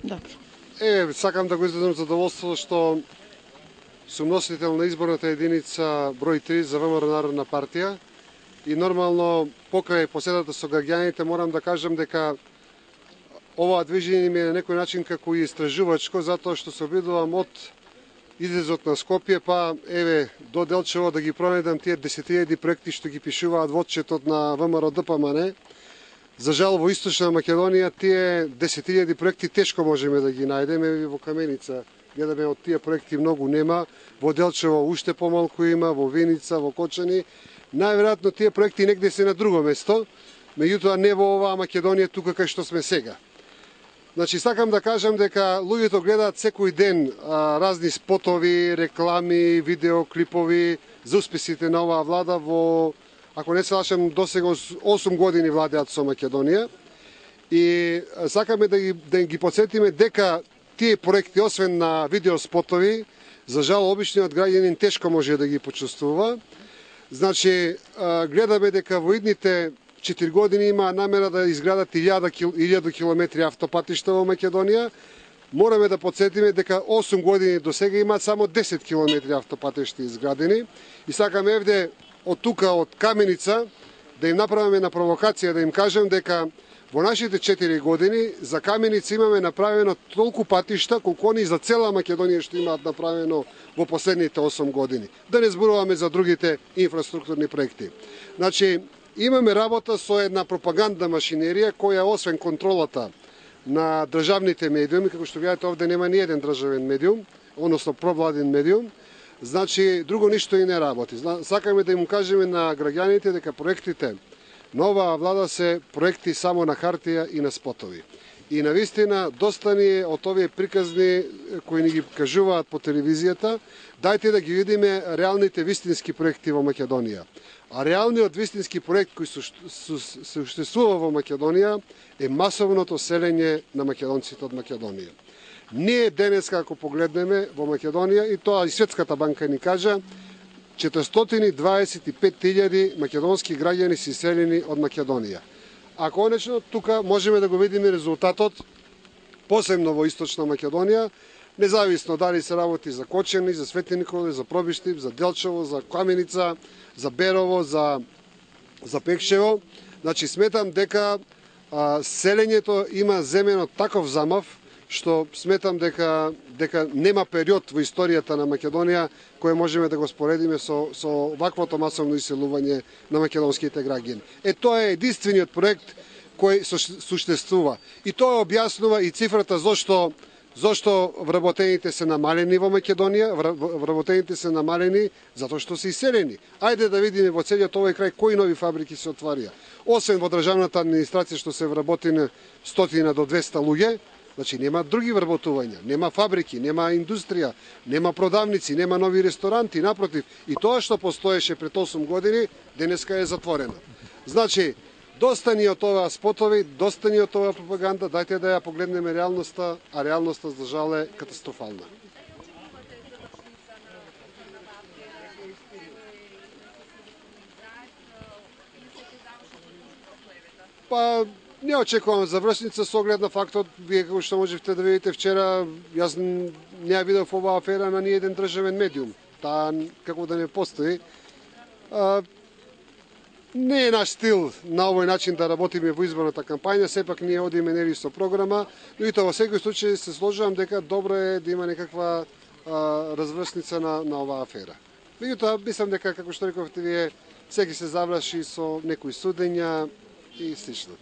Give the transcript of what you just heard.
Добро. Сакам да го изразам задоволство што сум носител на изборната единица број 3 за ВМРО Народна партија и нормално покрај поседата со граѓаните морам да кажам дека оваа движење ми е на некој начин како и истражувачко, затоа што се обидувам од излезот на Скопје па до Делчево да ги пронајдам тие 10.000 проекти што ги пишуваат во отчетот на ВМРО ДПМН. За жал во Источна Македонија тие 10.000 проекти тешко можеме да ги најдеме. Во Каменица гледаме од тие проекти многу нема, во Делчево уште помалку има, во Виница, во Кочани. Најверојатно тие проекти негде се на друго место, меѓутоа не во оваа Македонија тука кај што сме сега. Значи, сакам да кажам дека луѓето гледаат секој ден разни спотови, реклами, видеоклипови за успесите на оваа влада во, ако не се лашам, досега 8 години владеат со Македонија. И сакаме да ги подсетиме дека тие проекти, освен на видеоспотови, за жал обичниот граѓанин тешко може да ги почувствува. Значи, гледаме дека во идните 4 години има намера да изградат 1000 километри автопатишта во Македонија. Мораме да подсетиме дека 8 години до сега имаат само 10 километри автопатишти изградени. И сакаме евде од тука, од Каменица, да им направиме на провокација, да им кажем дека во нашите 4 години за Каменица имаме направено толку патишта колку они за цела Македонија што имаат направено во последните 8 години. Да не зборуваме за другите инфраструктурни проекти. Значи, имаме работа со една пропагандна машинерија која освен контролата на државните медиуми, како што видите овде нема ни еден државен медиум, односно провладен медиум, значи друго ништо и не работи. Сакаме да им кажеме на граѓаните дека проектите на оваа влада се проекти само на хартија и на спотови. И навистина доста ни е од овие приказни кои ни ги кажуваат по телевизијата, дајте да ги видиме реалните вистински проекти во Македонија. А реалниот вистински проект кој существува во Македонија е масовното селење на македонците од Македонија. Ние денеска, ако погледнеме во Македонија, и тоа и Светската банка ни кажа, 425.000 македонски граѓани се иселени од Македонија. А конечно, тука можеме да го видиме резултатот, посебно во Источна Македонија, независно дали се работи за Кочани, за Свети Николај, за Пробиштип, за Делчево, за Каменица, за Берово, за Пекшево. Значи, сметам дека селењето има земено таков замав, што сметам дека нема период во историјата на Македонија кој можеме да го споредиме со ваквото масовно иселување на македонските граѓани. Тоа е единствениот проект кој суштествува. И тоа објаснува и цифрата зошто вработените се намалени во Македонија. Вработените се намалени затоа што се иселени. Ајде да видиме во целиот овој крај кои нови фабрики се отварија. Освен во државната администрација што се вработени 100 до 200 луѓе, значи нема други вработувања, нема фабрики, нема индустрија, нема продавници, нема нови ресторанти, напротив. И тоа што постоеше пред 8 години, денеска е затворено. Значи, доста ни од оваа спотови, доста ни од оваа пропаганда, дајте да ја погледнеме реалноста, а реалноста за жал е катастрофална. Па, не очекувам завршница со оглед на фактот, вие како што можевте да видите вчера, јас не ја видов оваа афера на ниеден државен медиум. Таа како да не постои. Не е наш стил на овој начин да работиме во изборната кампања, сепак ние одиме нели со програма, но и тоа во секој случај се сложувам дека добро е да има некаква развршница на оваа афера. Меѓутоа, мислам дека, како што рековте вие, секи се заврши со некои судења и слично.